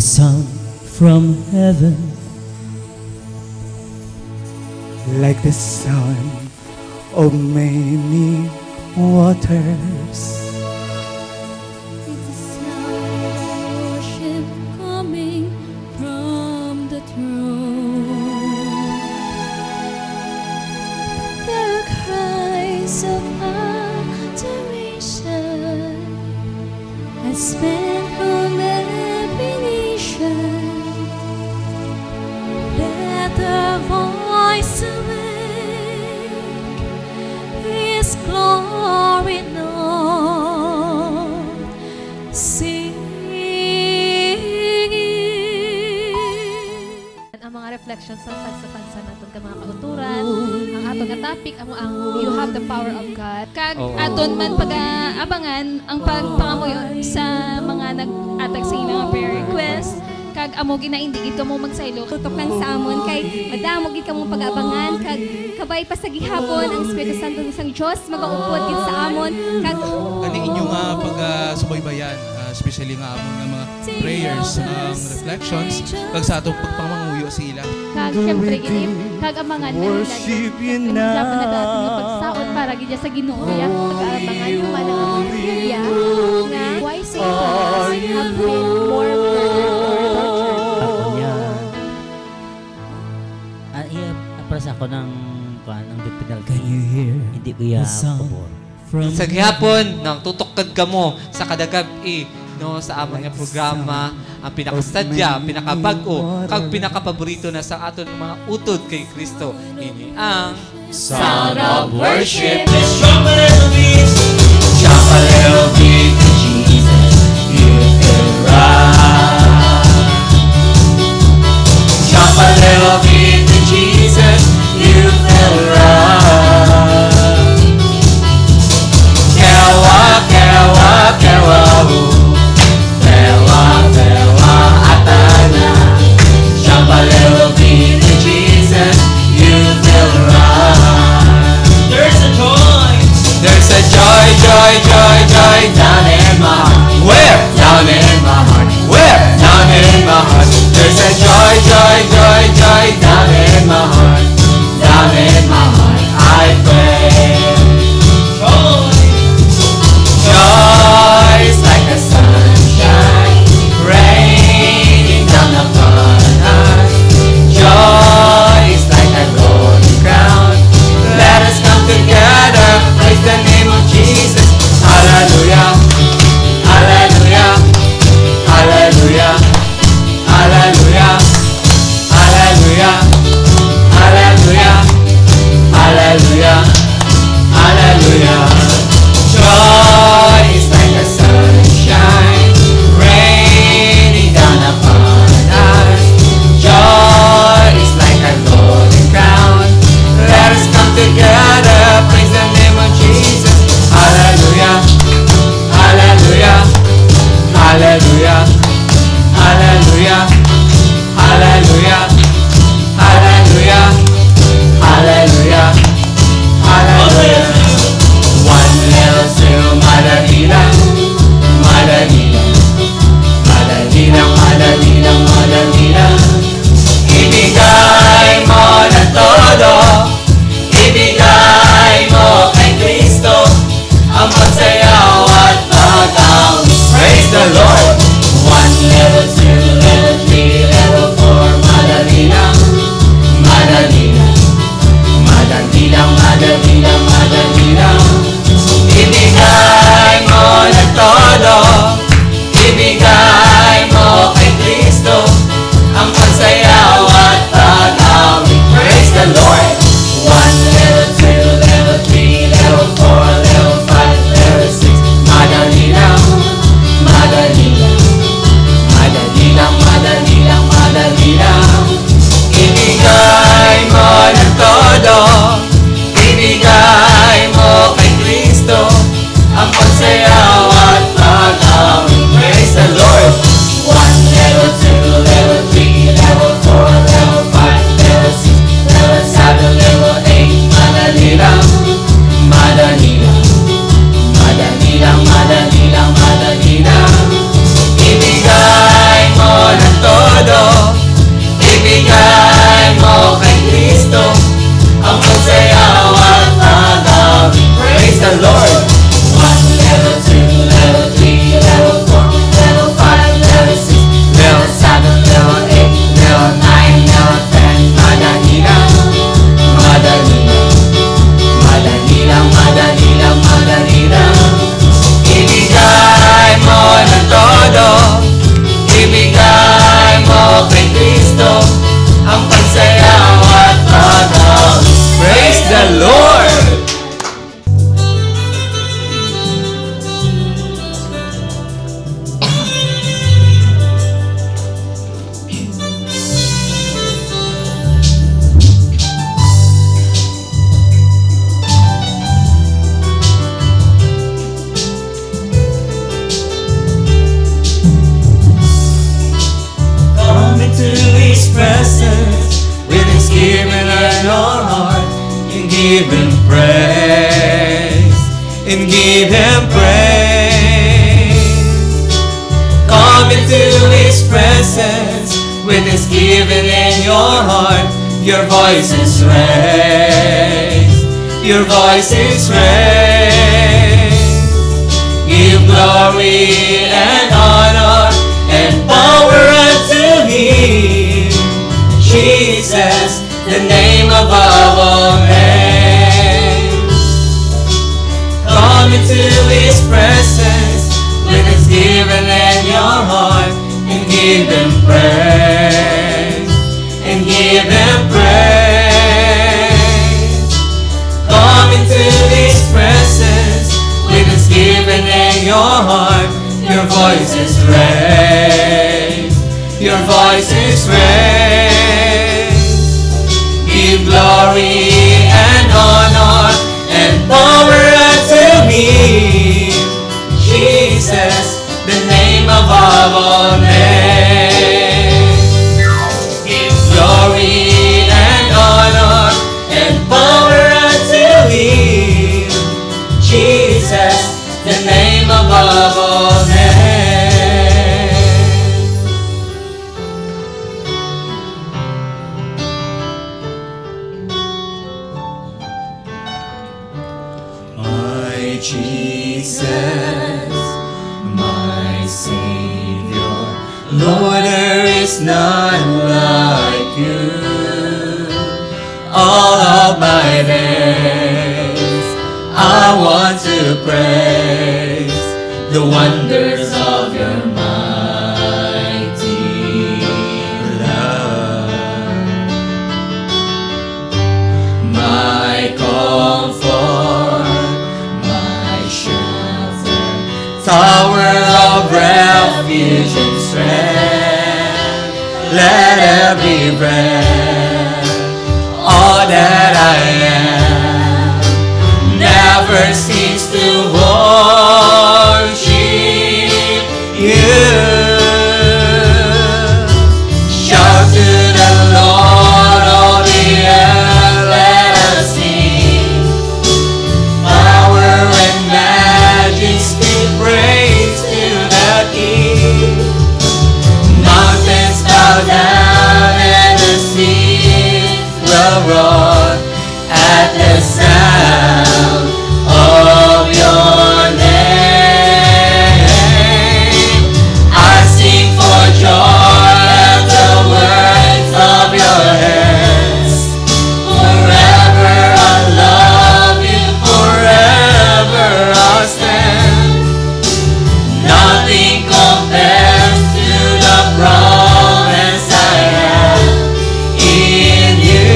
sung from heaven, like the sound of many waters. It's a sound of worship coming from the throne. There are cries of adoration as men from every nation. Let their voice awake His glory known, singing. Ang mga reflections sa pagsapansa natin ka mga kauturan, ang atong nga topic ang you have the power of God. Kag aton man pag-abangan ang pagpangamuyon sa mga nag-atag sa ilang prayer request. Kag amo ginaindigid ka mo magsaylo Tutok lang sa amon kay madamo gid kamo pag-abangan kag kabay pa sa gihapon ang Espiritu Santo sang Dios magaupod gid sa amon kag kani inyo nga pag-subaybayan, especially nga amon nga mga prayers, reflections kag sa atong pagpamanguyo sa ila. Kag syempre gid kag amangan na Worship you now. Dapat na dapat nga pagsaot para gid sa Ginoo ya pag-abangan human ang Biblia nga why say us have been more para sa ako ng penal Can you hear hindi ko ya the sound pabor. from Sa gihapon, nang tutukad ka mo sa kadagabi no, sa amang nga programa, ang pinakasadya, pinakabago, kag pinakapaborito na sa aton mga utod kay Kristo. Ini ang Sound of Worship. Jump a little beat to Jesus, you can rise. Jump a little beat to Jesus, you can rise. Kewa, kewa, kewa, kewa, kewa, atana. Jump a little beat to Jesus, you can rise. There's a joy. There's a joy, joy, joy, joy down in my heart. Where? Down in my heart. Where? Down in my heart. There's a joy, joy, joy, joy down in my heart. and give Him praise. Come into His presence with thanksgiving in your heart. Your voice is raised. Your voice is raised. Give glory and honor and power unto Him, Jesus, the name above all names. Come into His presence with thanksgiving in your heart and give Him praise. And give Him praise. Come into His presence with thanksgiving in your heart. Your voice is raised. Your voice is raised. Give glory and honor and power unto Him, Jesus, the name above all names. Give glory and honor and power unto Him, Jesus, the name above all names. My Jesus, my Savior, Lord, there is none like you. All of my days I want to praise the wonders of your mighty love. My comfort, my shelter, tower of refuge and strength. Let every breath, all that I am, never cease to worship you. Shout to the Lord, all the earth, let us sing. Power and majesty, praise to the King. Mountains bow down and the seas will roar at the sound of your name. I sing for joy at the words of your hands. Forever I love you, forever I stand. Nothing compares to the promise I have in you.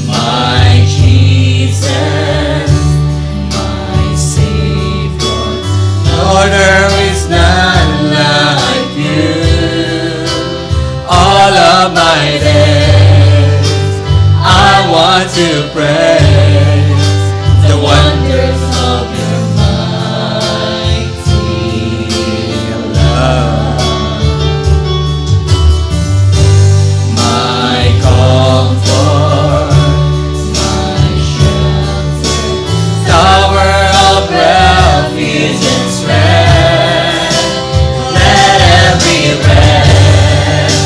My Jesus, my Savior, Lord, there is none like you. All of my days I want to praise the wonders of your mighty love. My comfort, my shelter, tower of refuge and strength. Let every breath,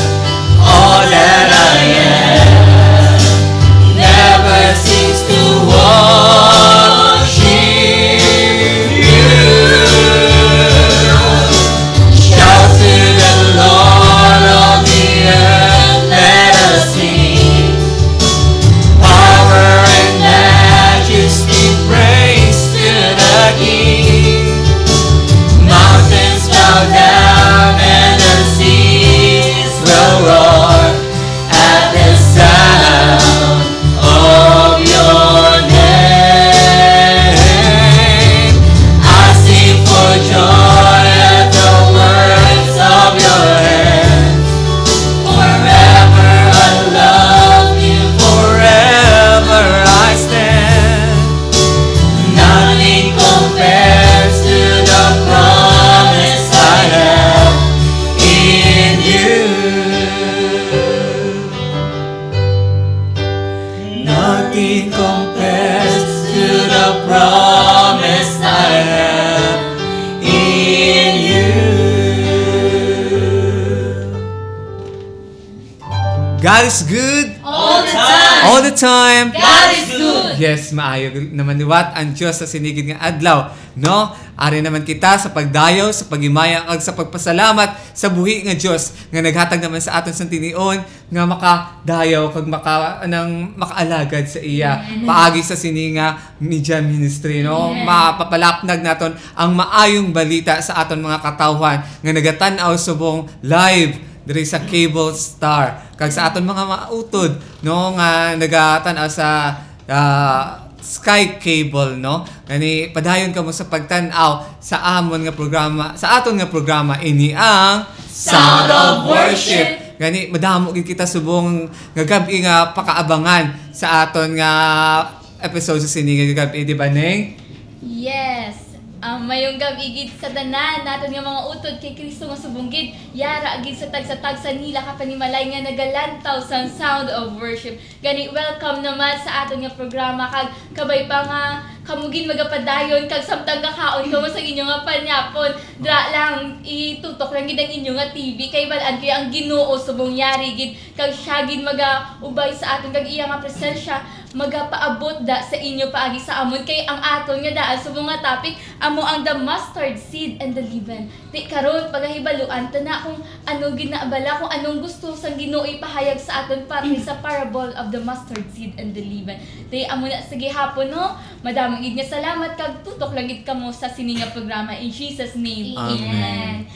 all that I am, never cease to worship you. Shout to the Lord of the earth, let us sing. Power and majesty, praise to the King. Mountains bow down and the seas will roar at the sound of your name. I sing for joy at the words of your hands. Forever I love you, forever I stand. Nothing compares to the promise I have in you. Nothing compares God is good. All the time. All the time. God is good. Yes, maayo naman liwat ang Diyos sa sinigid nga adlaw. No? Ari naman kita sa pagdayo, sa pagimaya, ag sa pagpasalamat sa buhi nga Diyos nga naghatag naman sa aton sa tinion nga makadayaw kag makaalagad sa iya paagi sa sininga media ministry, no? Mapapalapnag naton ang maayong balita sa aton mga katawhan nga nagatan-aw subong live diri sa Cable Star kag sa aton mga mautod, no, nga nagatan-aw sa Sky Cable, no? Gani padayon kamo sa pagtan-aw sa amon nga programa, sa aton nga programa ini ang Sound of Worship. Gani madamo gid kita subong nga gabi nga pakaabangan sa aton nga episode sa sininga gabi, di ba Neng? Yes. Mayong gabi gid sa tanan naton nga mga utod kay Kristo nga subunggid yara gid sa tag sa nila ka panimalay nga nagalantaw sa Sound of Worship. Gani welcome naman sa aton nga programa kag kabay pa nga kamugin magapadayon kag samtang kakaon kamo sa inyo nga panyapon dra lang itutok lang gid ang inyo nga TV kay balaan kay ang Ginoo subong yari gid kag siya gid magaubay sa aton kag iya nga presensya magapaabot da sa inyo paagi sa amon kay ang aton nga daan subong nga topic amo ang the mustard seed and the leaven. Di karon pagahibaluan ta na kung ano ginaabala kung anong gusto sang Ginoo ipahayag sa aton para sa parable of the mustard seed and the leaven. Di amo na sa gihapon, no? Madaming gid nga salamat kag tutok lang gid kamo sa sininga programa in Jesus name. Amen.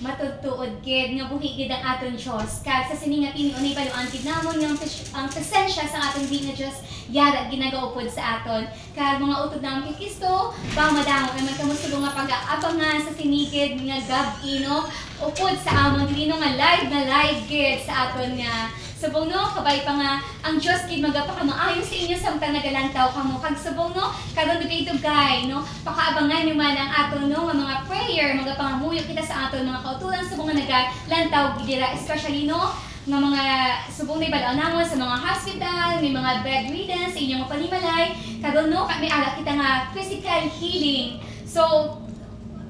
Matutuod gid nga buhi gid ang aton Diyos kag sa sininga tiniunay baluan gid namon nga ang presensya sa aton di nga Diyos yara ginagaupod sa aton kag mga utod namon kay Kristo ba madamo naman kamo subong nga pag-aabangan sa sinigid nga gabi, no? Upod sa amon dino nga live gid sa aton nga subong, no, kabay pa nga ang Diyos gid magapakamaayo sa inyo samtang nagalantaw kamo kag subong, no, karon dugay-dugay, no, pakaabangan niyo man ang aton, no, nga mga prayer mga pangamuyo kita sa aton mga kautulan subong nga nagalantaw gid dira especially, no, nga mga subong na ibalaw namon sa mga hospital, may mga bedridden sa inyong panimalay karon, no, may ala kita nga physical healing. So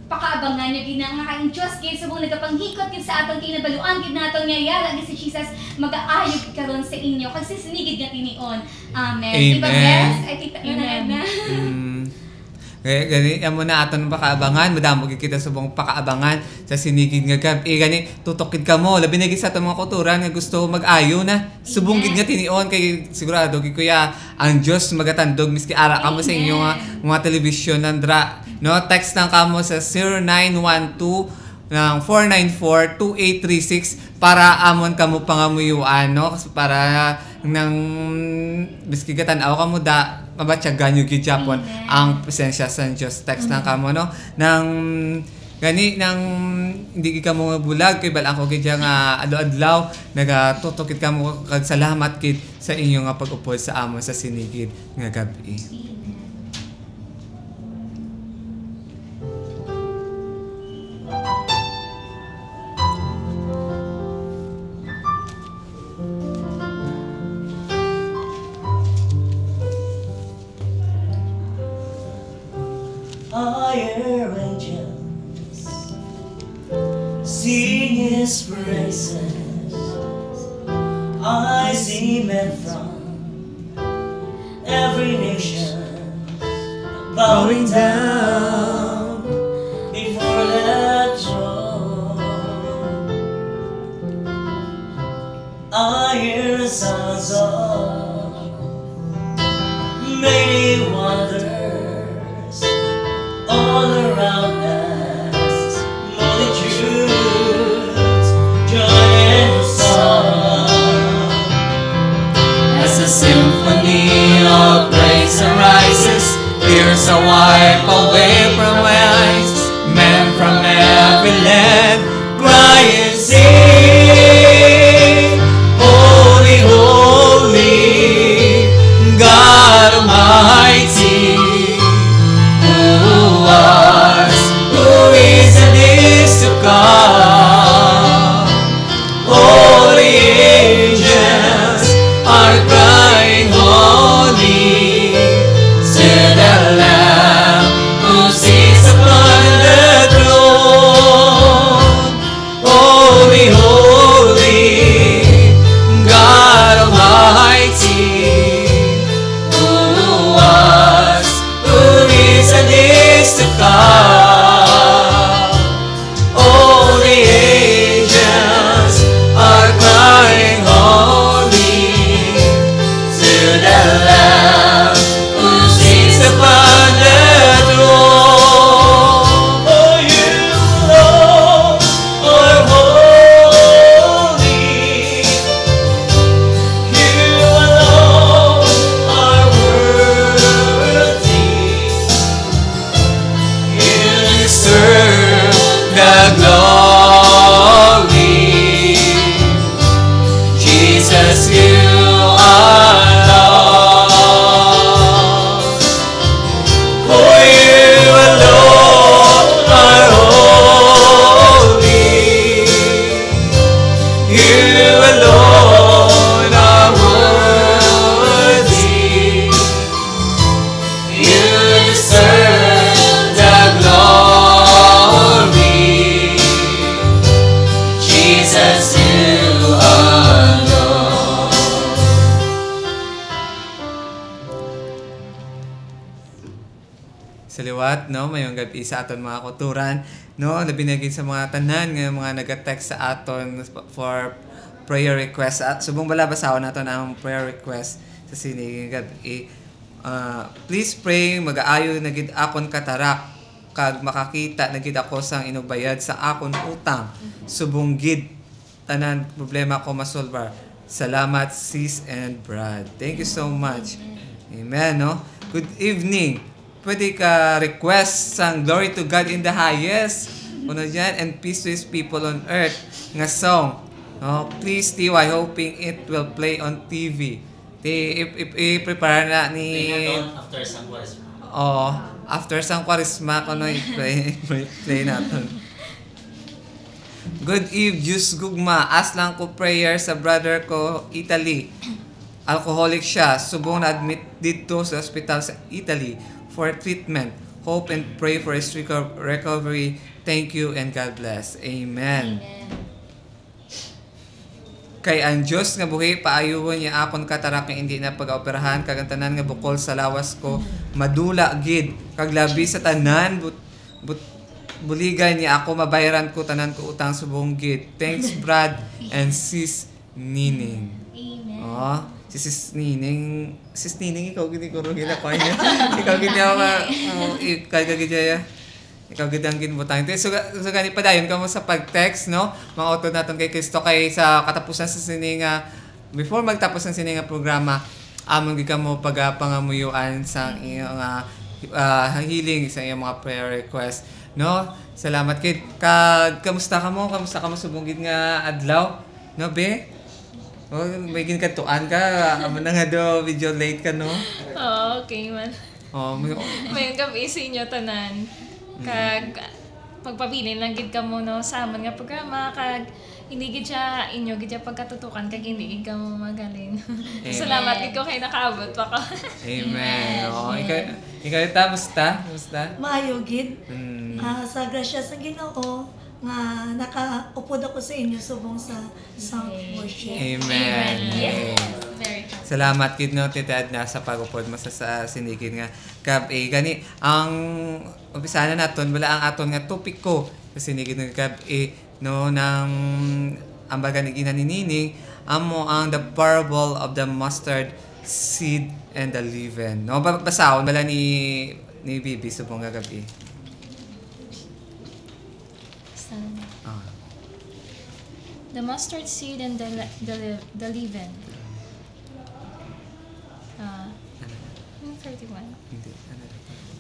pakaabangan nyo gid nga kaing Diyos gid subong nagapanghikot gid sa aton kay nabaluan gid naton nga yara gid si Jesus mag-aayo gid karon sa inyo kag sisinigid nga tinion. Amen. Diba best? Ay kita na. Gani amo na aton pakaabangan, madamo gid kita subong pakaabangan sa sinigid nga gabi. Gani tutok gid kamo labi na gid sa aton mga kultura nga gusto mag-ayo na subong gid nga tinion kay sigurado gid kuya ang Dios magatandog miski ara kamo sa inyo nga mga television nandra, no? Text lang kamo sa 0912 ng 494-2836 para amon kamo pangamuyuan, no? Para nang biski gatan-aw kamo da mabatyagan yung gid Japon ang presensya sa Dios. Text lang kamo, no? Nang gani nang hindi gid kamo bulag kay balang ko gid nga adlaw nagatutok gid kamo kag salamat gid sa inyo nga pag-upod sa amon sa sinigid nga gabi. Higher angels sing His praises. I see men from every nation bowing down before the throne. I hear the sounds of many wonders all around us, multitudes join in the song. As the symphony of praise arises, tears are wiped away from eyes. Men from every land cry and sing, Holy, holy, God Almighty. You alone are worthy. You deserve the glory. Jesus, you alone. Sa liwat, no, mayong gabi sa aton mga kuturan, no, na binigay sa mga tanan nga mga nag-text sa aton for prayer request. At subong bala basahon naton ang prayer request sa sining gabi. Please pray mag-aayo na gid akon katarak kag makakita na gid ako sang inubayad sa akon utang. Subong gid tanan problema ko masolbar. Salamat sis and Brad. Thank you so much. Amen, no? Good evening. Pwede ka request sang Glory to God in the highest. Ano dyan? And peace to His people on earth. Nga song. No? Please, TY, hoping it will play on TV. I-prepare na ni... After sang Kwaresma. Oo. After sang Kwaresma, kung i-play natin. Good eve, Diyos Gugma. As lang ko prayer sa brother ko, Italy. Alcoholic siya. Subong na-admit dito sa hospital sa Italy for treatment. Hope and pray for his recovery. Thank you and God bless. Amen. Kay ang Diyos nga buhi, paayuhon niya akon katarak nga hindi na pag-operahan, kagantanan nga bukol sa lawas ko, madula gid, kaglabi sa tanan, buligay niya ako, mabayaran ko, tanan ko utang subong gid. Thanks Brad and Sis Nining. Amen. Oh, Sis Nining, ikaw gini ko rin ako niya. Ikaw gini ako, ikaw gid ang ginbutang. So gani pa dayon kamo sa pag-text, no? Mga utod naton kay Kristo kay sa katapusan sa sininga before magtapos ng sininga programa, amon gid kamo pagapangamuyuan sa iyong healing sa iyong mga prayer request, no? Salamat kid. Kamusta ka mo subong gid nga adlaw, no be? Oh, may ginkatuan ka, amo na nga do video late ka, no? Okay man. Oh, May gabi sa inyo tanan. Kag pagpabilin lang gid kamo no sa amon nga programa kag hindi gid siya inyo gid siya pagkatutukan kag hindi gid kamo magaling. Salamat gid ko kay nakaabot pa ko. Amen. Oh, ikaw ta, musta? Maayo gid. Sa grasya sa Ginoo nga nakaupod ako sa inyo subong sa sound worship. Amen. Yes. Very good. Salamat gid no Tita Edna sa pagupod mo sa sinigid nga kab gani ang umpisa na naton wala ang aton nga topic ko sa sinigid nga kab no nang ambaga ni ginanining amo ang the parable of the mustard seed and the leaven. No basahon bala ni Bibi subong nga gabi. The mustard seed and the leaven. 31.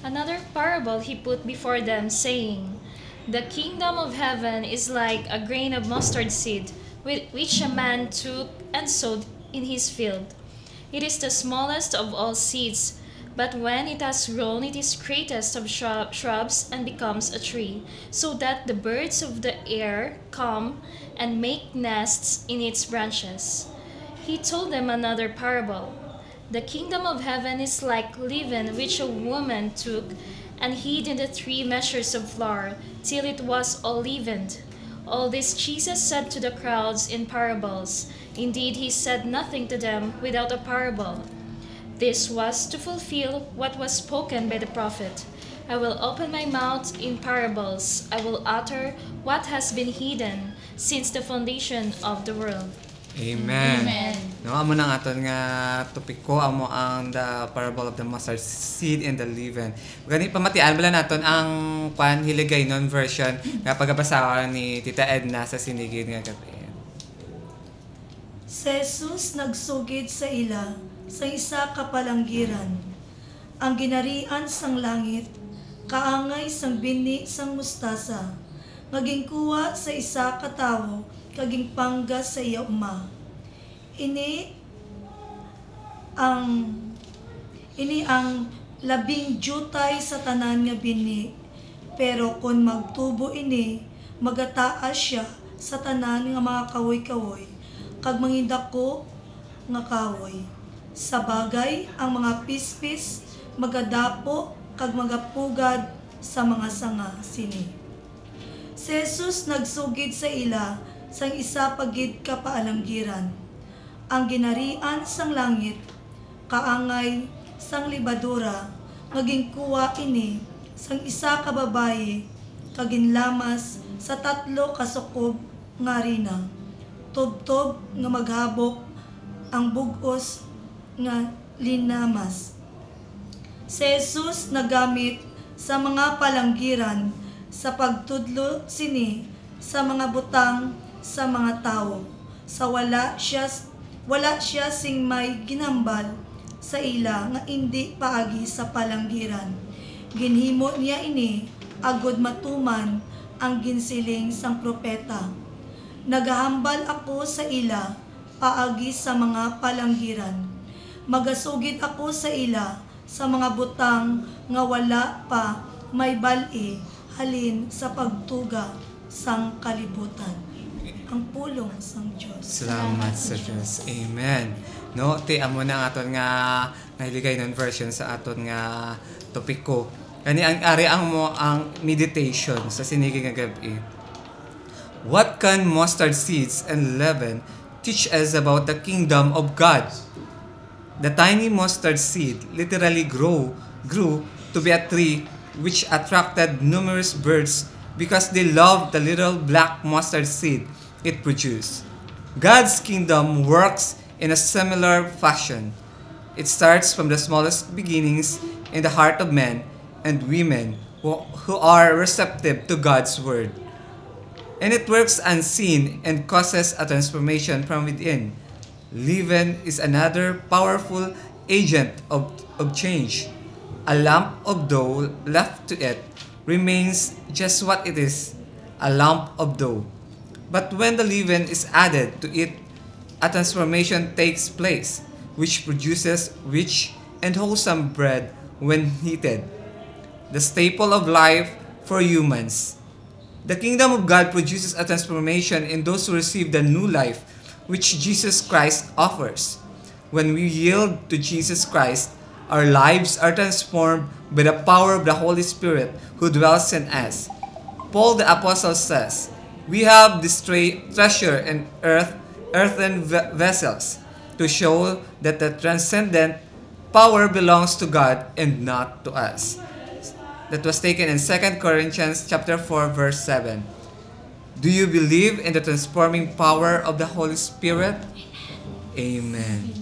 Another parable he put before them, saying, "The kingdom of heaven is like a grain of mustard seed, which a man took and sowed in his field. It is the smallest of all seeds, but when it has grown, it is greatest of shrubs and becomes a tree, so that the birds of the air come and make nests in its branches." He told them another parable. "The kingdom of heaven is like leaven which a woman took and hid in the 3 measures of flour till it was all leavened. All this Jesus said to the crowds in parables. Indeed, he said nothing to them without a parable. This was to fulfill what was spoken by the prophet. I will open my mouth in parables. I will utter what has been hidden since the foundation of the world." Amen. No, amo nang aton nga topic ko amo ang the parable of the mustard seed and the leaven. Gani pamatian bala naton ang hiligay non version nga pagabasa ni Tita Edna sa sinigid nga gabi. Si Jesus nagsugid sa ila sa isa ka palanggiran. Ang ginarian sang langit, kaangay sang bini sang mustasa, ngaging kuwa sa isa ka tawo, kaging panggas sa iya uma. Ini ang labing jutay sa tanan nga bini, pero kung magtubo ini, magataas siya sa tanan nga mga kawoy-kawoy, kag mangindako nga kawoy. Sa bagay, ang mga pispis magadapo kag magapugad sa mga sanga sini. Si Jesus nagsugid sa ila sang isa pagid ka paalanggiran. Ang ginarian sang langit, kaangay sang libadura, maging kuwa ini sang isa ka babaye, kaginlamas sa 3 kasukob nga rina. Tubtob nga maghabok ang bugos nga linamas. Si Jesus nagamit sa mga palanggiran sa pagtudlo sini sa mga butang sa mga tao. Sa wala siya sing may ginambal sa ila nga hindi paagi sa palanggiran. Ginhimo niya ini agud matuman ang ginsiling sang propeta. Nagahambal ako sa ila paagi sa mga palanggiran. Magasugid ako sa ila sa mga butang nga wala pa may bali halin sa pagtuga sang kalibutan. Ang pulong sang Diyos. Salamat sa Diyos. Amen. No, ti amo na aton nga nahiligay ng version sa aton nga topiko. Kani ang ari ang meditation sa sinigi nga gabi. What can mustard seeds and leaven teach us about the kingdom of God? The tiny mustard seed literally grew to be a tree which attracted numerous birds because they loved the little black mustard seed it produced. God's kingdom works in a similar fashion. It starts from the smallest beginnings in the heart of men and women who are receptive to God's word. And it works unseen and causes a transformation from within. Leaven is another powerful agent of change. A lump of dough left to it remains just what it is, a lump of dough. But when the leaven is added to it, a transformation takes place, which produces rich and wholesome bread when heated, the staple of life for humans. The kingdom of God produces a transformation in those who receive the new life which Jesus Christ offers. When we yield to Jesus Christ, our lives are transformed by the power of the Holy Spirit who dwells in us. Paul the Apostle says, "We have this treasure in earthen vessels to show that the transcendent power belongs to God and not to us." That was taken in 2 Corinthians chapter 4 verse 7. Do you believe in the transforming power of the Holy Spirit? Amen.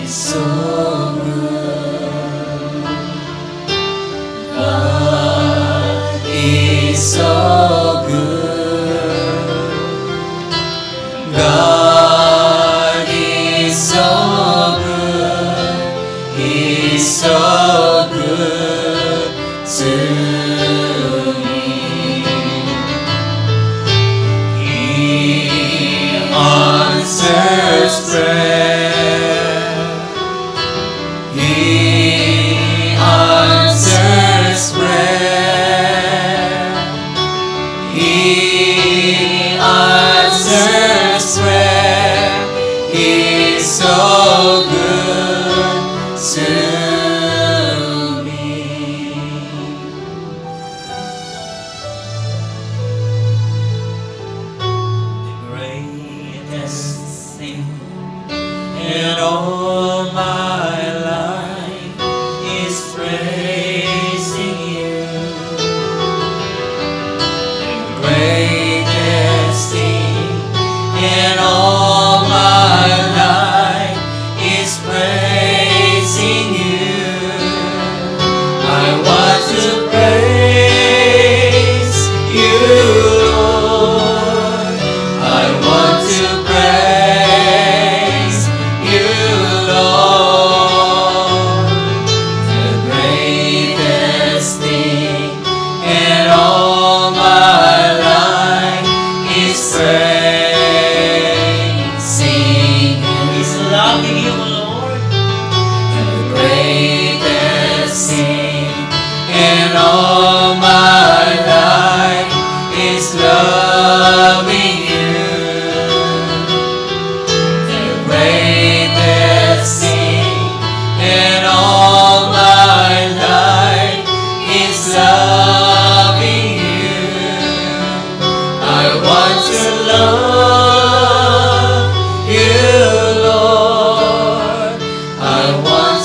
So good. God is so good. God is so good. He's so good to me. He answers prayer. So good to me. The greatest thing in all my life is praising you. The greatest thing in all my life is praising you. I want to praise you, Lord. I want to praise you,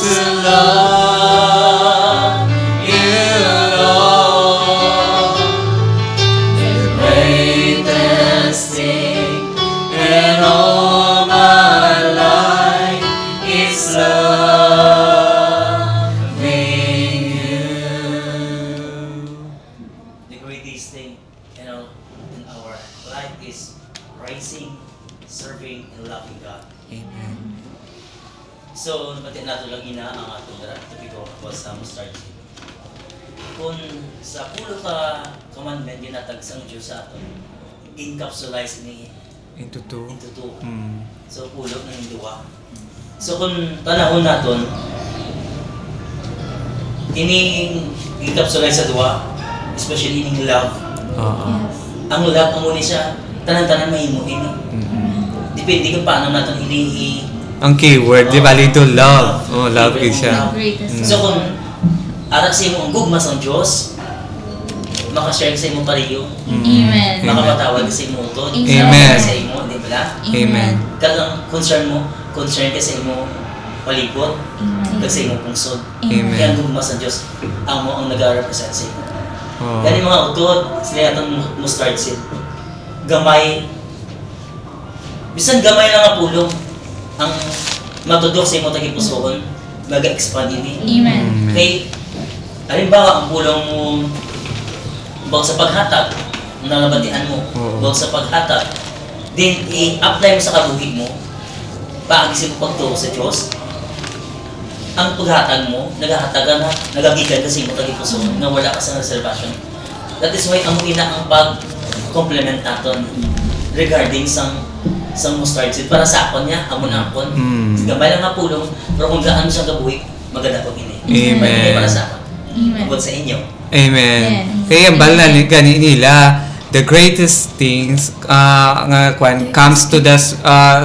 to love you, Lord. The greatest thing in all my life is loving you. The greatest thing in our life is praising, serving, and loving God. Amen. So, napati nato lang ina ang atong topiko ako sa mustard seed. Kung sa pulo ka commandment ginatag sang Diyos sa aton, encapsulize ni Into two. So, pulo ng duwa. So, kung panahon naton, encapsulize sa duwa, especially in love. Ang love, ang muna siya, tanan-tanan mahimuin. Depende kung paano natin ang keyword, di ba? Lito love. Oh, love ko siya. So kung arak sa imo ang gugmas ang Diyos, makashare sa imo pariyo. Amen. Makapatawad sa imo utod. Amen. Sa imo, di ba? Amen. Kagang concern ka sa imo palibot, kag sa imo pungsod. Amen. Kaya ang gugmas ang Diyos, ang mo ang nag-represent sa imo. Oh. Gani mga utod, sila itong mustard seed. Gamay. Bisan gamay lang ang pulong. Ang matudok sa imo tagipusoon, mag-expand ini. Amen. Kay, halimbawa, ang pulong mo, bawag sa paghatag, nalabatian mo, bawag sa paghatag, then i-apply mo sa kabuhig mo, paagisin mo pagtuo sa Diyos, ang paghatag mo, naghahatagan na, nagagigan kasi mo tagipusoon, na wala ka sa reservation. That is why, amuin na ang pag-complement natin regarding sa mustard seed para sa akon niya, amo na akon. Gamay lang nga pulong, pero kung gaano siyang gabuhi, maganda ko ini. Amen. Para sa akon. Abot sa inyo. Amen. Kaya bala gani nila, the greatest things nga comes to the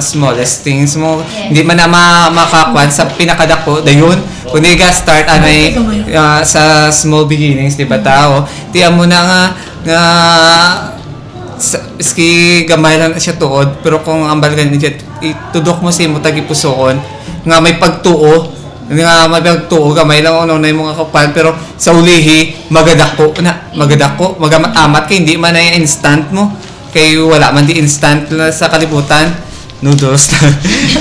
smallest things mo. Hindi man na makakwan sa pinakadako dayon. Kundi ga start anay sa small beginnings, di ba tao? Di amo na nga iski gamay lang siya tuod, pero kung ambal ganun siya, itudok mo siya mo tagipusoon nga may pagtuo, gamay lang ano na yung mga kapan, pero sa ulihi magadako, magamat-amat kay hindi man na instant mo, kay wala man di instant na sa kalibutan. Noodles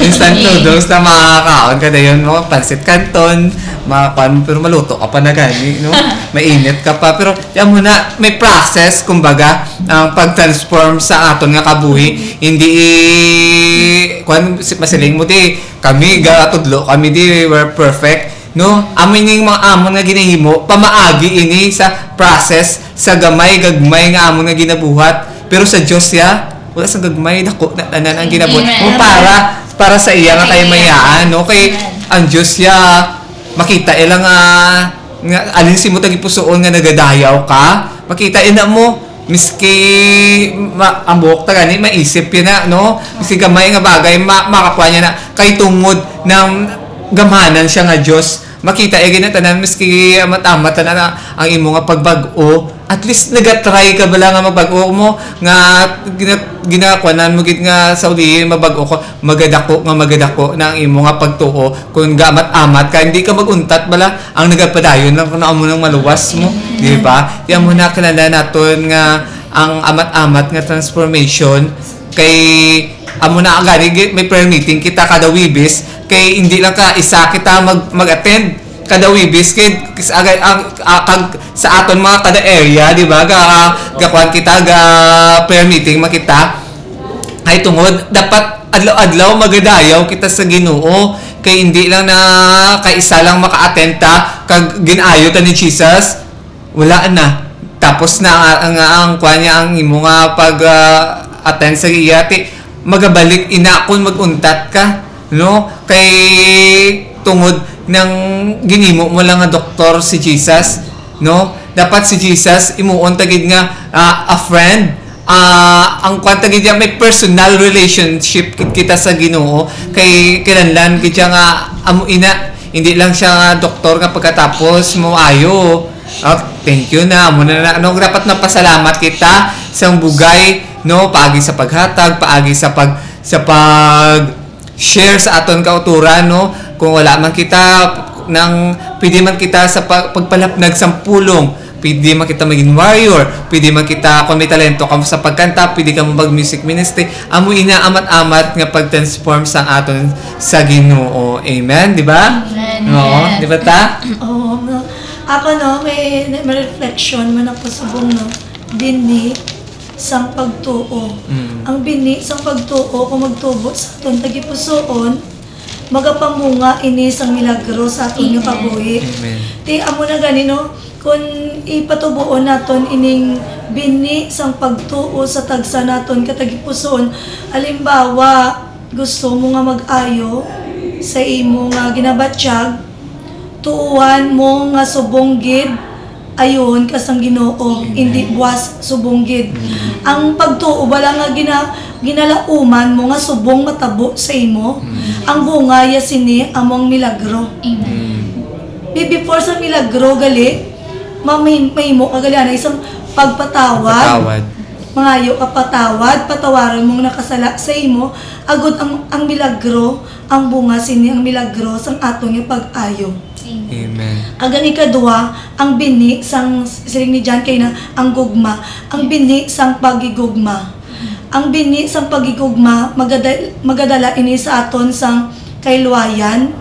instant noodles na makakaon ka na yun, mga pansit canton, makakuan, pero maluto ka pa na gani, no? Mainit ka pa, pero yan mo na, may process, kumbaga, ang pag-transform sa aton nga kabuhi, hindi kuan masiling mo di, kami gatudlo, kami di we're perfect, no? Amin yung mga amon nga ginahimo, pamaagi ini sa process, sa gagmay nga amon nga ginabuhat, pero sa Diyos ya, wala sa gagmay dako na tanan ang ginabuhat mo para sa iya nga kay mayaan, no? Kay ang Diyos ya makita ilang nga alin si mo tagipusoon nga nagadayaw ka, makita ina mo miski ang buhok ta gani maisip yun na, no? Miski gamay nga bagay makakuha niya na kay tungod ng gamanan siya nga Diyos, makita na tanan miski matamat na ang imo nga pagbag-o, at least nagatry ka bala nga magbag-o mo nga ginakuanan mo gid nga sa uli mabag-o ko magadako na ang imo nga pagtuo kung gamat-amat ka hindi ka maguntat bala ang nagapadayon lang kuno amo nang maluwas mo, di ba? Di mo na kinala naton nga ang amat-amat nga transformation kay amo na agad may prayer meeting kita kada Wibis kay hindi lang ka isa kita mag-attend kada Wibis kay sa aton mga kada area, di ba? Gakuan kita ga prayer meeting makita ay tungod dapat adlaw-adlaw magadayaw kita sa Ginoo kay hindi lang na kaisa lang maka-attend ta kag ginayo ta ni Jesus wala na tapos na ang kuan niya ang imo nga pag attend sa iyati magabalik inakon maguntat ka, no? Kay tungod ng ginimo mo lang nga doktor si Jesus, no? Dapat si Jesus imuon tagid nga a friend, ang kwanta gid may personal relationship kita sa Ginoo kay kinahanglan gid nga amo ina hindi lang siya nga doktor nga pagkatapos mo ayo. Thank you na mo na ano dapat napasalamat kita sa bugay, no? Paagi sa paghatag, paagi sa pag share sa aton kauturan, no? kung wala man kita pwede man kita sa pagpalapnag sa pulong, pwede man kita maging warrior, pwede man kita kung may talento ka sa pagkanta, pwede ka mag music ministry, amo inaamat-amat nga pag-transform sa aton sa Ginoo. Amen, di ba? Amen. Oo, Yes. di ba ta? Oo, ako may reflection man ako subong bini sang pagtuo. Ang bini sang pagtuo kung magtubo sa aton tagipusoon, magapamunga ini sang milagro sa aton nga kabuhi. Amen. Ti amo na ganino kung ipatubuon naton ining bini sang pagtuo sa tagsa naton katagipusoon, alimbawa gusto mo nga mag-ayo sa imo nga ginabatsyag, tuuhan mo nga subong gid ayon kasang Ginoo, hindi buwas subong gid. Ang pagtuo wala nga ginalauman mo nga subong matabo sa imo, ang bunga ya sini among milagro. Before sa milagro gali, mahimo ka gali isang pagpatawad. Mangayo ka patawaran mong nakasala sa imo, agud ang milagro, ang bunga sini ang milagro sang atong pag-ayo. Amen. Agan ikadua, ang bini sang siling ni John kay na ang gugma, ang bini sang pagigugma. Ang bini sang pagigugma magadala ini sa aton sang kayluwayan,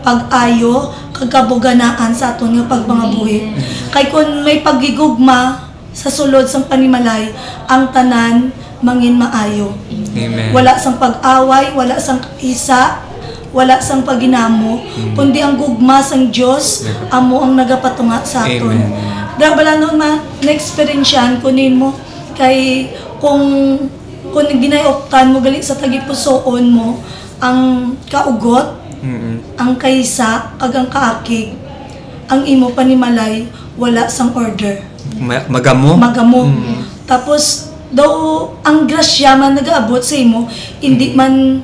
pag-ayo, kagabuganaan sa aton nga pagmangabuhi. Kay kun may pagigugma sa sulod sang panimalay, ang tanan mangin maayo. Amen. Wala sang pag-away, wala sang isa, wala sang paginamo, kundi ang gugma sang Dios amo ang nagapatunga sa aton. Dabala nun na-experiensyan kunin mo kay kung ginayoktan mo gali sa tagipusoon mo ang kaugot, ang kaysa kag ang kaakig, ang imo panimalay wala sang order. Magamo. Tapos daw ang grasya man nagaabot sa imo, hindi man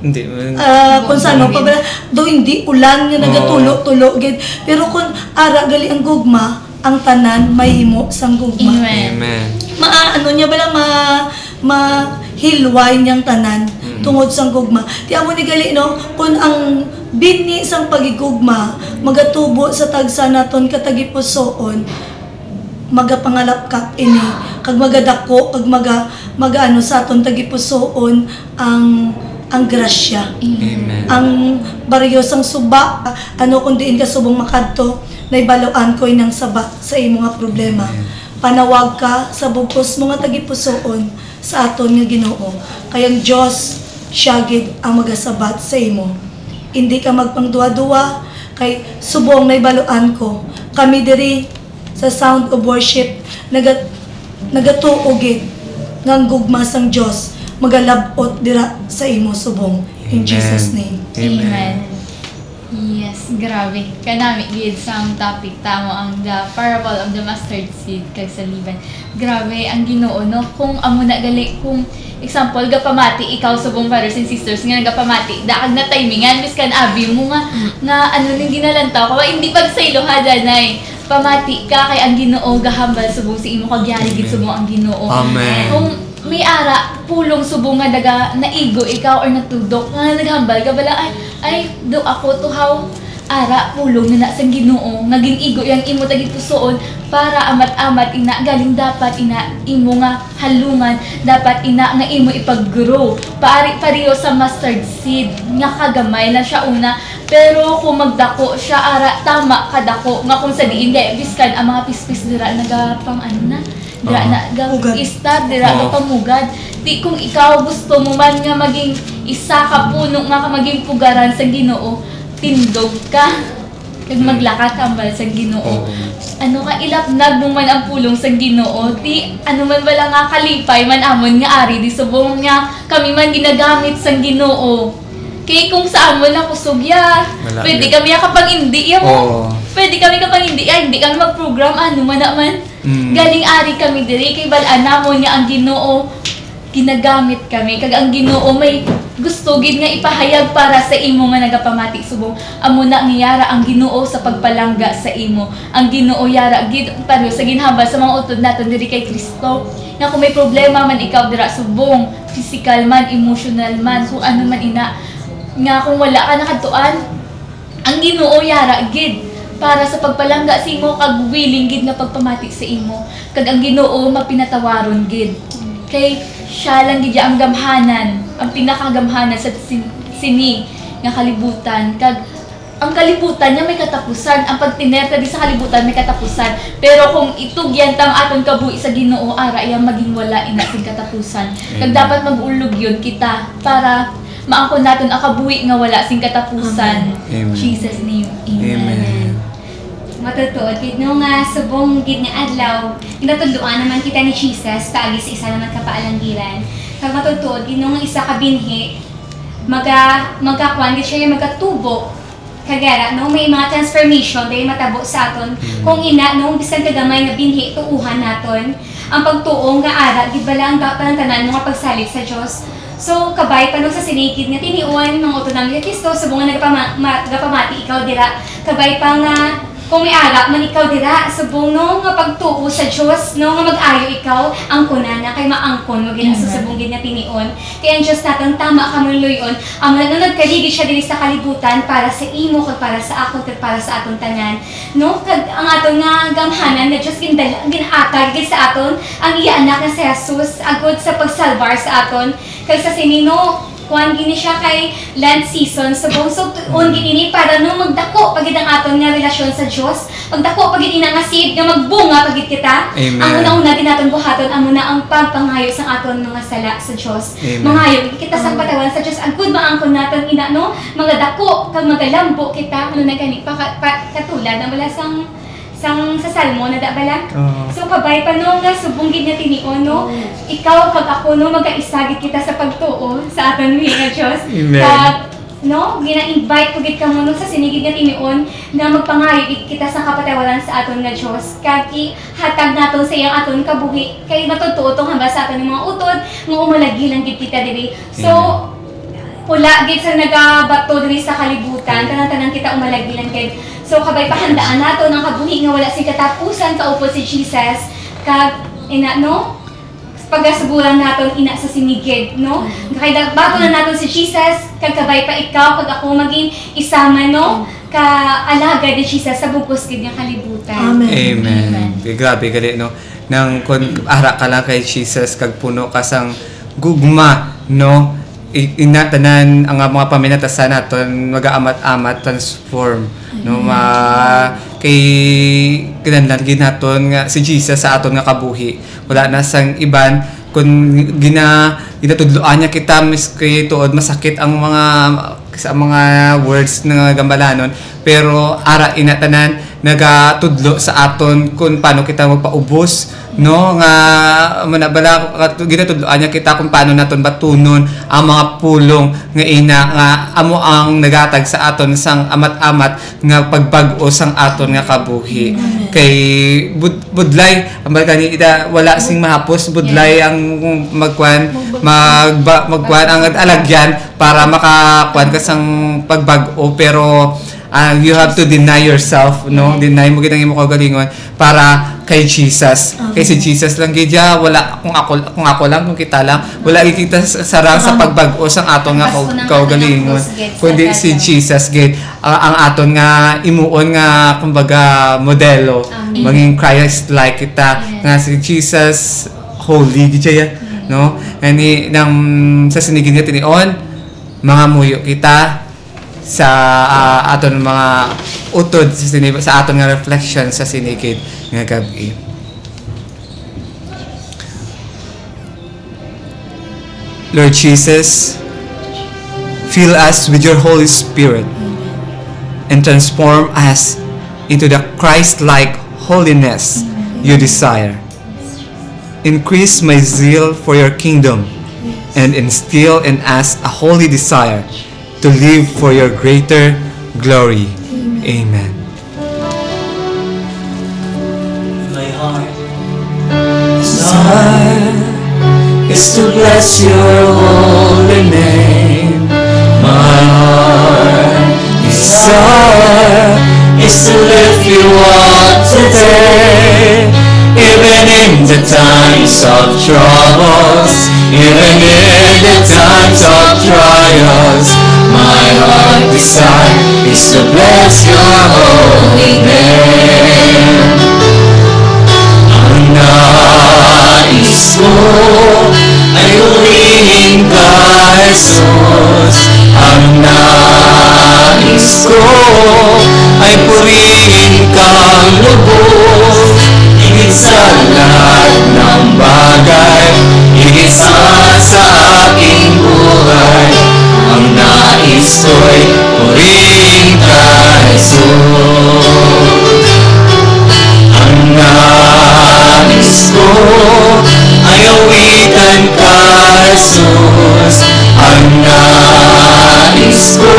kung sano pa ba, daw hindi ulan nga nagatulo-tulo gid, pero kung ara gali ang gugma, ang tanan mahimo sang gugma. Amen. Ano niya ba lang mahilway niyang tanan tungod sang gugma. Ti amo ni gali no, kung ang bini sang pagigugma magatubo sa tagsa naton katagipusoon, magapangalap ka ini kag magadako kag magaano sa aton tagipusoon ang grasya. Amen. Ang baryo sang suba kung diin ka subong makadto naibaluan ko inang sabat sa imo nga problema. Panawag ka sa bugkos mo nga tagipusoon sa aton nga Ginoo. Kayang Dios siya gid ang magasabat sa imo. Hindi ka magpangduwa-duwa kay subong naibaluan ko. Kami diri sa Sound of Worship nagatuogid ngang gugma sang Dios magalabot dira sa imo subong. In Jesus name. Amen. Yes, grabe. Kanami gid sa topic tamo ang the parable of the mustard seed kay sa liban. Grabe ang Ginoo no, kung amo na gali, kung example gapamati ikaw subong brothers and sisters nga nagapamati daag na timingan miskan abi mo nga ano ning ginalantaw ka hindi pagsaylo ha danay pamati ka kay ang Ginoo gahambal subong si imo kag yari gid subong ang Ginoo. Amen. Kung may ara pulong subong nga daga naigo ikaw or natudok nga naghambal ka bala ay do ako to how ara pulong na sang Ginoo naging igo yang imo tagipusoon para amat-amat ina galing dapat ina imo nga halungan dapat ina nga imo ipag-grow pareho sa mustard seed nga kagamay na siya una pero kung magdako siya ara tama kadako nga kung sa diin di biskan ang mga pispis dira nagapang ano na dira na gag-istab dira na pamugad di kung ikaw gusto mo man nga maging isa ka puno nga ka maging pugaran sa Ginoo tindog ka kag maglakat kambal sa Ginoo. Ano ka ilapnag mo man ang pulong sa Ginoo ti ano man bala nga kalipay man amon nga ari di subong nga kami man ginagamit sa Ginoo. Kay kung saan mo na kusugya, pwede kami kapag hindi mo. Pwede kami kapag hindi kami mag-program ano man naman. Galing ari kami diri kay balaan namon nga ang Ginoo ginagamit kami kag ang Ginoo may gusto gid nga ipahayag para sa imo nga nagapamati subong amo na ngiyara ang Ginoo sa pagpalangga sa imo. Ang Ginoo yara gid pareho sa ginhambal sa mga utod naton diri kay Kristo nga kung may problema man ikaw dira subong physical man, emotional man, kung ano man ina nga kung wala ka nakatuan ang Ginoo yara gid para sa pagpalangga sa imo kag willing gid nga pagpamati sa imo, kag ang Ginoo mapinatawaron gid. Kay siya lang gid ang gamhanan, ang pinakagamhanan sa sini nga kalibutan, kag ang kalibutan niya may katapusan, ang pagtinerta di sa kalibutan may katapusan, pero kung itugyan tang aton kabuhi sa Ginoo ara iya maging wala inating katapusan. Kag dapat mag-ulog yun kita para maangkon naton ang kabuhi nga wala sing katapusan. Amen. Jesus name. Amen. Matutuod, kit no nga subong gid nga adlaw, inatudloan naman kita ni Jesus paagi sa isa naman kapaalanggiran. Kag matutuod, gid no nga isa ka binhi, magkakuan gid siya magatubo. Kagara, no, may mga transformation dahil matabo sa aton. Kung ina, no, bisan kagamay nga binhi, tuuhan naton. Ang pagtuong nga ara, di ba lang dapat tanan mga pagsalig sa Diyos. So, kabay pa no sa sinigid nga tiniuan ng utunang ni Kristo, subong nga nagapamati ikaw dira. Kabay pa nga, kung may ara man ikaw dira, subong no, nga pagtuo sa Diyos, no, nga mag-ayo ikaw, ang kunana, kay maangkon, mo gina sa subong gid nga tinion. Kaya ang Diyos natin, tama ka luyon, ang nagkaligi siya diri sa kalibutan para sa imo, kag para sa akon, kag para sa aton tanan. No, kag ang aton nga gamhanan na Diyos ginatag gid sa aton, ang iya anak nga si Jesus, agod sa pagsalbar sa aton, kay sa sinino, kuan gini siya kay land season so tuon gini para no magdako pagid ang aton nga relasyon sa Dios, magdako pagid ina nga seed nga magbunga pagid kita. Amen. Ang una-una din naton buhaton amo na ang pagpangayo sa aton mga sala sa Dios. Mangayo kita sa patawan sa Dios, agud maangkon naton ina no mga dako kag magalambo kita ano na kani katulad na wala sang sa salmo na da bala. So kabay pa no nga subong gid nga tinion no. Ikaw kag ako no magaisagit kita sa pagtuo sa aton nga Dios. Kag no gina-invite ko gid kamo no sa sinigid nga tinion nga magpangayo kita sa kapatawaran sa aton nga Dios. Kag hatag naton sa iyang aton kabuhi kay matutuo tong hamba sa aton mga utod nga umalagi lang gid kita diri. So pula gid sa nagabato diri sa kalibutan tanan-tanan kita umalagi lang gid. So kabay pahandaan nato ng kabuhi nga wala si katapusan kaupod si Jesus kag ina no pagasuguran naton ina sa sinigid no kay bago na naton si Jesus kag kabay pa ikaw kag ako maging isama no ka alaga ni Jesus sa bugos gid nga kalibutan. Amen. Grabe gali no nang kun ara ka lang kay Jesus kag puno ka sang gugma no inatanan ang mga paminatasan naton mag-aamat-amat transform no kay kinahanglan gid naton nga si Jesus sa aton nga kabuhi wala na sang iban kun ginatudloan niya kita miski tuod masakit ang mga words nga gambalanon pero ara inatanan nagatudlo sa aton kung paano kita magpaubos no nga manabala ginatudloan niya kita kung paano naton batunon ang mga pulong nga ina nga amo ang nagatag sa aton sang amat-amat nga pagbag-o sang aton nga kabuhi. Kay budlay ang kani ida wala sing mahapos budlay ang magkuan ang alagyan para makakuan ka sang pagbag-o pero you have to deny yourself no deny mo gid ang imo kaugalingon para kay Jesus. Kay si Jesus lang gid wala kung ako lang kung kita lang wala kita sarang sa pagbag-o sang aton nga kaugalingon kundi si Jesus gid ang aton nga imuon nga kumbaga modelo maging Christ-like kita nga si Jesus holy gid siya no ani nang sa sinigid nga tinion mga muyo kita sa aton mga utod sa aton nga reflection sa sinigid nga gabi. Lord Jesus, fill us with your Holy Spirit and transform us into the Christ-like holiness you desire. Increase my zeal for your kingdom and instill in us a holy desire to live for your greater glory. Amen. My heart desire is to bless your holy name. My heart desire is to lift you up today. even in the times of troubles, even in the times of trials. My heart desire is to bless your holy name. Ang nais ko ay purihin ka, Jesus. Ang nais ko ay purihin kang lubos. Higit sa lahat ng bagay, higit sa aking buhay. Ang nais ko'y purihin ka, Jesus. Ang nais ko ay awitan ka, Jesus. Ang nais ko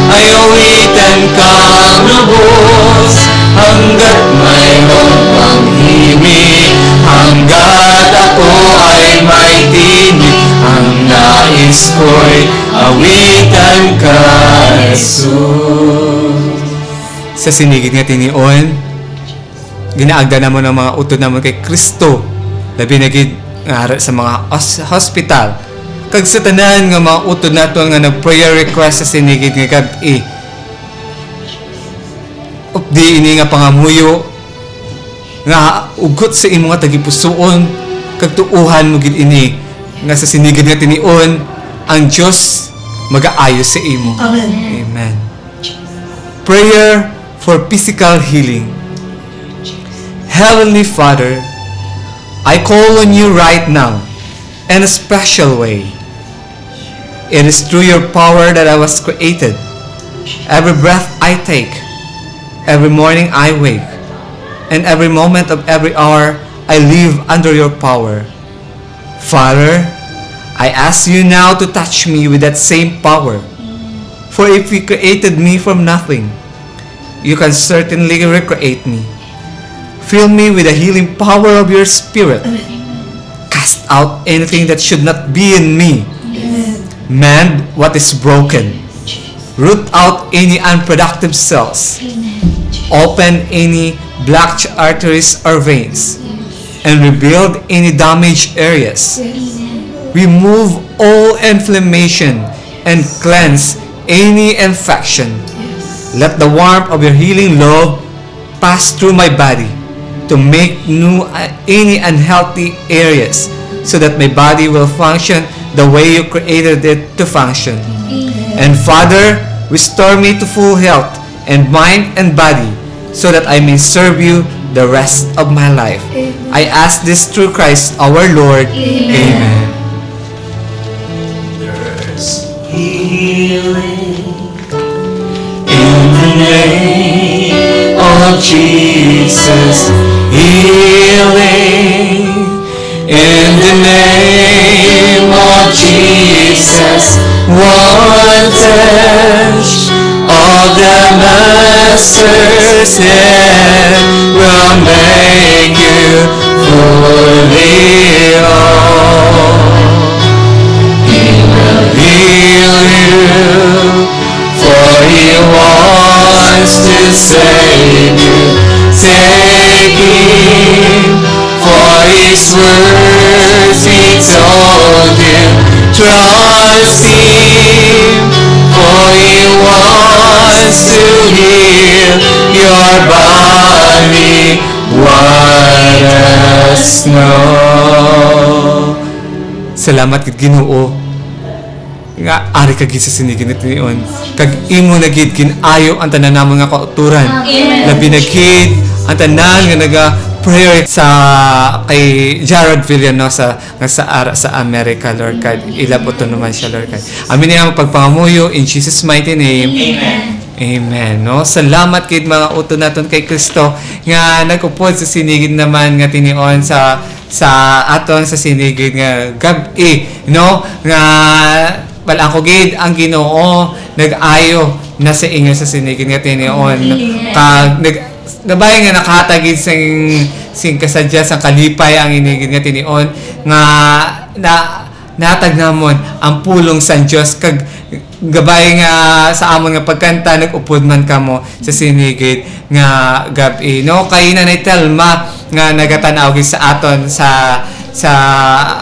ay awitan kang lubos. Hanggat mayroon pang himig, hanggat ako ay may tinig, ang nais ko'y awitan ka, Jesus. Sa sinigid nga tinion, ginaagda naman ang mga utod naman kay Kristo. Labi na gid nga sa mga hospital. Kag sa tanan nga mga utod nato nga nag-prayer request sa sinigid nga gabi. Updi ini nga pangamuyo nga ugot sa imo nga tagipusoon kag tuuhan mo gid ini nga sa sinigid nga tinion ang Dios mag-aayo sa imo. Amen. Amen. Prayer for physical healing. Heavenly Father, I call on you right now in a special way. It is through your power that I was created. Every breath I take, every morning I wake, and every moment of every hour I live under your power. Father, I ask you now to touch me with that same power. For if you created me from nothing, you can certainly recreate me. Fill me with the healing power of your Spirit. Cast out anything that should not be in me. Mend what is broken. Root out any unproductive cells. Open any blocked arteries or veins. And rebuild any damaged areas. Remove all inflammation and cleanse any infection. Let the warmth of your healing love pass through my body to make new any unhealthy areas so that my body will function the way you created it to function. And Father, restore me to full health and mind and body so that I may serve you the rest of my life. I ask this through Christ our Lord. Amen. There's healing in the name of Jesus. Healing in the name of Jesus. One touch of the Master's hand will make you fully whole. He will heal you, for He wants to save you. Take Him, for His words He told you. Trust Him, for He wants to heal your body white as snow. Salamat gid Ginoo nga ari ka gid sa sinigid niyon kag imo na gid kinayo ang tanan namon nga kauturan. Labi na gid ang tanan nga naga prayer sa kay Jared Villano sa America, Lord God. Ilabot to naman siya, Lord God. Amin niya ang pagpangamuyo in Jesus mighty name. Amen. Amen. No? Salamat kay mga uto naton kay Kristo nga nagupod sa sinigid naman nga tinion sa aton sa sinigid nga gabi, no? Nga balako gid ang Ginoo nag-ayo na sa inyo sa sinigid nga tinion. Kag gabay nga nakahatagid sing kasadya sa kalipay ang inigid nga tinion nga natag namon ang pulong sa Dios kag gabay nga sa amon nga pagkanta nag-upod man kamo sa sinigid nga gabi, no? Kay Nanay Telma nga nagatanaw gid sa aton sa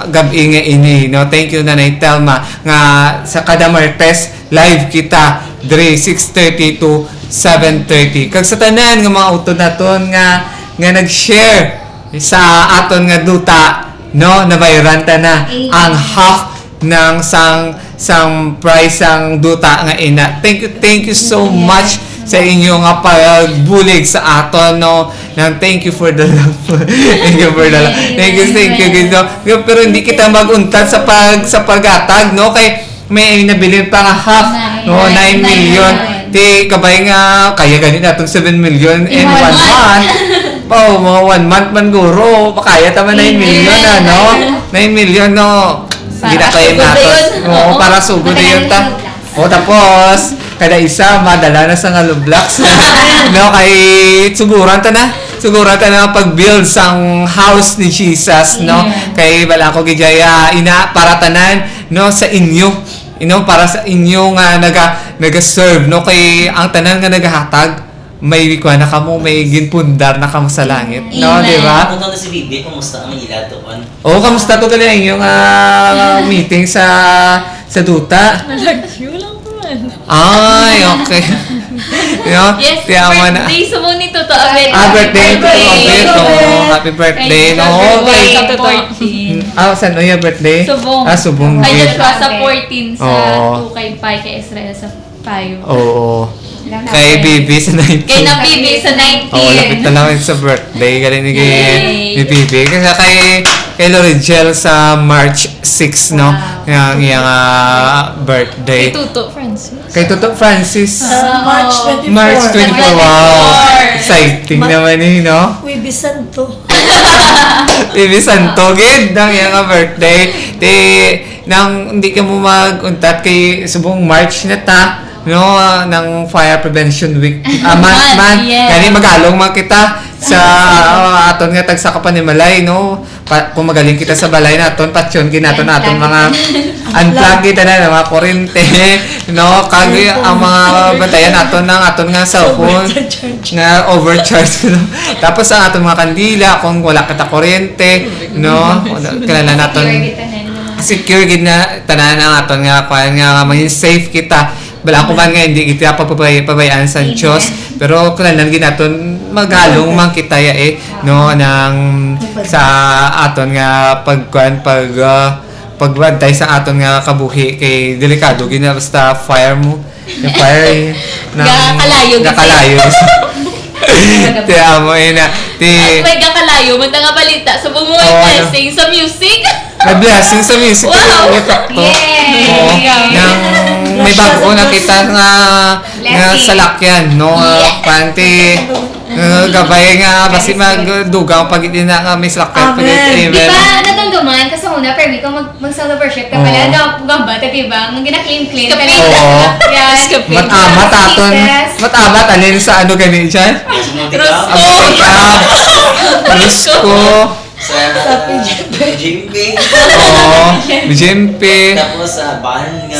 gabi nga ini, no? Thank you Nanay Telma nga sa kada Martes live kita dre 6:30 to 7:30. Kag sa tanan nga mga utod naton nga nag-share sa aton nga duta, no, nabayranta na ang half ng sang price ang duta nga ina. Thank you so much sa inyo nga pagbulig sa aton, no. Nang thank you for the love. Thank you for the love. Thank you guys, no. Pero hindi kita maguntat sa pagatag, no, kay may nabilin pa nga half, no, 9 million. Di kabay nga kaya ganit natong 7 million in 1 month. Mga 1 month man guro, makaya tama 9 million na, no? 9 million, no? Ginakayin natin. Oo, para sugod na yun ta. O tapos, kada isa, madala na sa nga blocks. No, kay suguran ta na pag-build sang house ni Jesus, no? Kay bala ko gijaya ina para tanan, no, sa inyo. Para sa inyo nga naga-serve, no? Kay ang tanan nga nagahatag, may wikwa na kamo, may ginpundar na kamo sa langit, no? Di ba? Punta na si Bibi, kumusta ang ila doon? Oo, kamusta to gali ang inyong meeting sa duta? Nalagyo lang naman. Ay, okay. Yes, birthday sa mo nito to, Abet. Birthday to Abet. Happy birthday, no? Okay. Saan o yung birthday? Subong. Subong. Ay, dyan ka sa 14 sa 2 kay Pai, kay Israel sa 5. Oo. Kay Bibi sa 19. Kay na Bibi sa 19. Oo, lapit na lang sa birthday. Galing ni Bibi. Kasi kay Lorigel sa March 6, no? Yung birthday. Kay Tuto Francis. Kay Tuto Francis. March 24. Wow. Exciting naman no? Wibi Santo. Bibi Santo, gid. Ang yung birthday. Nang hindi ka mo mag-untat kay subong March na ta, no, ng Fire Prevention Week. Month. Kani magalong makita sa aton nga tagsa ka pa ni Malay, no. Kung magaling kita sa balay naton, patyon ginaton naton mga unplug kita na mga kuryente, no, kag ang mga batayan naton ng aton nga cellphone nga overcharge, no? Tapos ang aton mga kandila kung wala kita kuryente, no, kailangan naton secure gid na tanan ang aton nga kuan nga maging safe kita. Bala ko man nga hindi kita pabayaan sa Diyos, pero kailangan ginaton magalong man kita no, nang sa aton nga pagbantay sa aton nga kabuhi kay delikado gina basta fire mo. Yung fire gakalayo. Tiya mo ina. May gakalayo, man nga balita sa bumuhay blessing sa music. May blessing sa music. Wow! May bago na kita nga salakyan, no? Panty gabay nga basi magdugang pag hindi na nga may salakyan. Di ba natungduman kasi una pero ikaw mag-solo worship ka pala gamba diba ang gina-claim matamat alin sa ano gani dyan? Rusko sa Jimpe. Jimpe. Tapos sa bahan nga.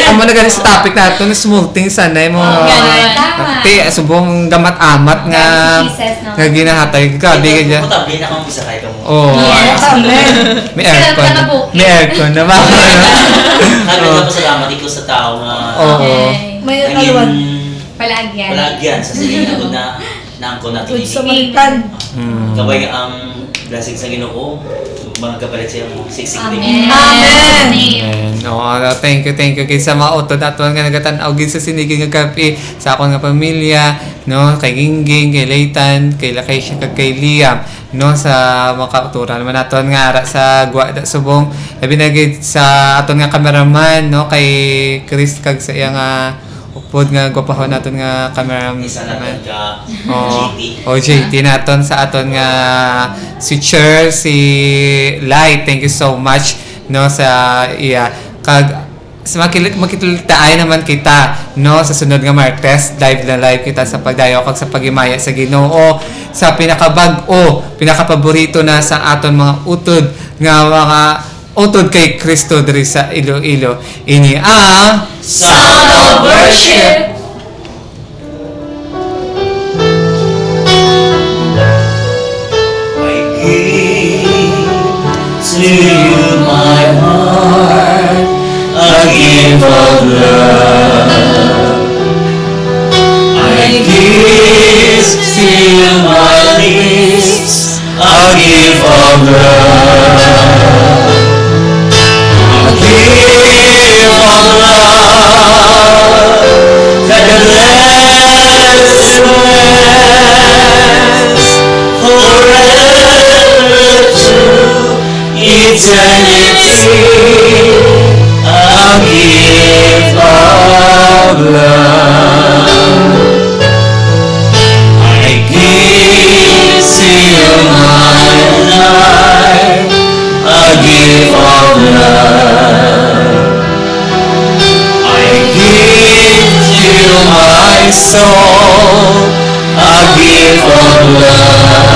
Amo na gani sa topic natin, small things sanay mo. Subong gamat-amat nga ginahatay ka. Di ka dyan. Matabli na kang bisa kahit mo. May aircon na ba? Salamat ikaw sa tao nga. May alwan. Palagyan sa sige na naangko natin Samaritan. Gabay ang blessing sa Ginoo mga kapalit sa iyong siksik Amen. Thank you kay sa mga utod aton nga nagatanaw gid sa siniging nga kape sa akon nga pamilya, no, kay Gingging, kay Leitan, kay Lakeisha kag kay Liam, no, sa mga kauturan naman naton nga ara sa Guada Subong, labi na gid sa aton nga cameraman, no, kay Chris kag sa iya nga upod nga gwapahon naton nga cameraman. JT naton sa aton nga switcher si Light. Thank you so much, no, sa iya kag sa makitulitaay naman kita, no, sa sunod nga Martes live kita sa pagdayo kag sa pagimaya sa Ginoo sa pinakapaborito na sa aton mga utod nga mga utod kay Kristo diri sa Iloilo. Ini ang Sound of Worship. eternity, a gift of love. I give to you my life, a gift of love. I give to you my soul, a gift of love.